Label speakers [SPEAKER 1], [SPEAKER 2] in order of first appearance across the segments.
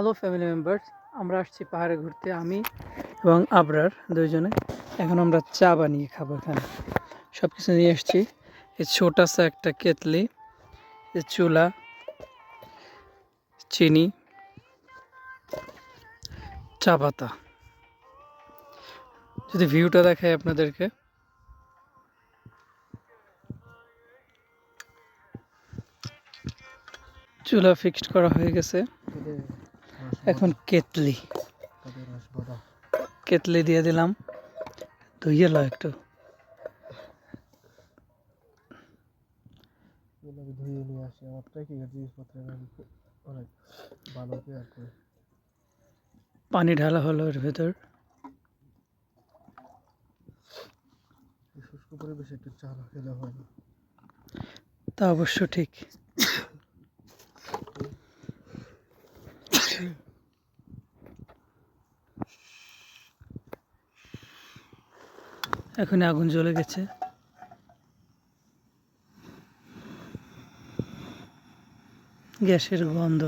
[SPEAKER 1] Hello family members, আমরা আসছি পাহাড়ে ঘুরতে। আমি এবং আবরার দুইজনে। এখন আমরা চা বানিয়ে খাবো। এখানে সব কিছু নিয়ে এসেছি। এই ছোটা সা একটা কেতলি, এই চুলা, চিনি, চা পাতা। যদি ভিউটা দেখায় আপনাদেরকে, চুলা ফিক্সড করা হয়ে গেছে। এখন কেতলি কেতলি দিয়ে দিলাম, ধুইয়ে লো একটু।
[SPEAKER 2] ধুয়ে নিয়ে আসি আমার ট্রেকিং এর জিনিসপত্র অনেক ভালো কেয়ার করে।
[SPEAKER 1] পানি ঢালা হলো এর ভেতর।
[SPEAKER 2] শুষ্ক পরিবেশে একটু চা না খেলে হয় না।
[SPEAKER 1] তা অবশ্য ঠিক। এখন আগুন জ্বলে গেছে। গ্যাসের গন্ধ।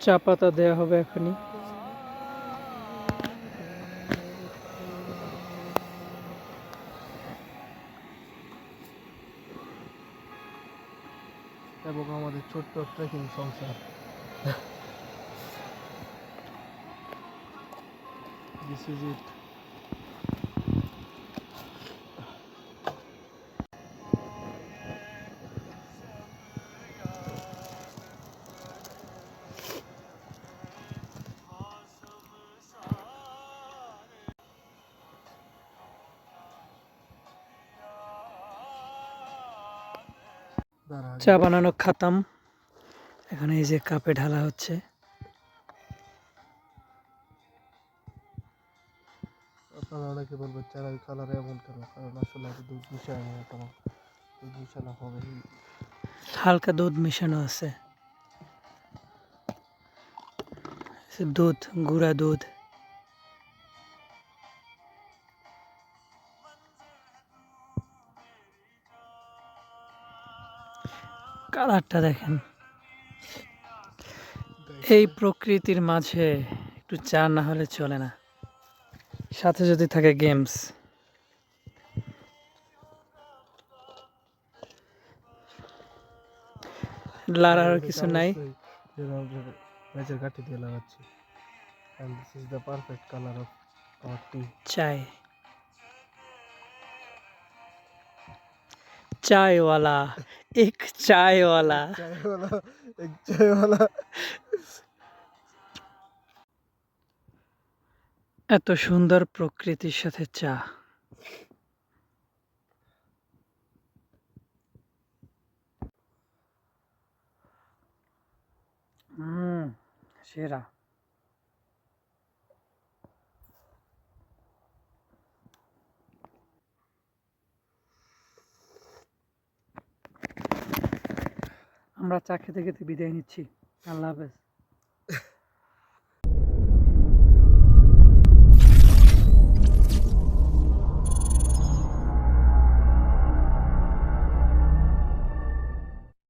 [SPEAKER 1] চা পাতা দেওয়া হবে এখনই।
[SPEAKER 2] এবং আমাদের ছোট্ট ট্রেকিং সংসার। This is it.
[SPEAKER 1] চা বানানো খাতাম। এখানে এই যে কাপে ঢালা হচ্ছে।
[SPEAKER 2] আপনারা অনেকে বলবেন চায়ের কালার এমন কেন, কারণ আসলে দুধ মিশানো হয়, কারণ দুধ মিশানো হবে।
[SPEAKER 1] হালকা দুধ মেশানো আছে। দুধ, গুঁড়া দুধ। কালারটা দেখেন। এই প্রকৃতির মাঝে একটু চা না হলে চলে না, সাথে যদি থাকে গেমস। লাড়ার কিছু নাই।
[SPEAKER 2] ম্যাচের কাঠি দিয়ে লাগাচ্ছি। And this is the perfect color of our tea.
[SPEAKER 1] চায়, চায়ওয়ালা, এক চায়ওয়ালা।
[SPEAKER 2] চায়ওয়ালা, এক চায়ওয়ালা।
[SPEAKER 1] এত সুন্দর প্রকৃতির সাথে চা। সেরা। আমরা চা খেতে খেতে বিদায় নিচ্ছি। আল্লাহ হাফেজ।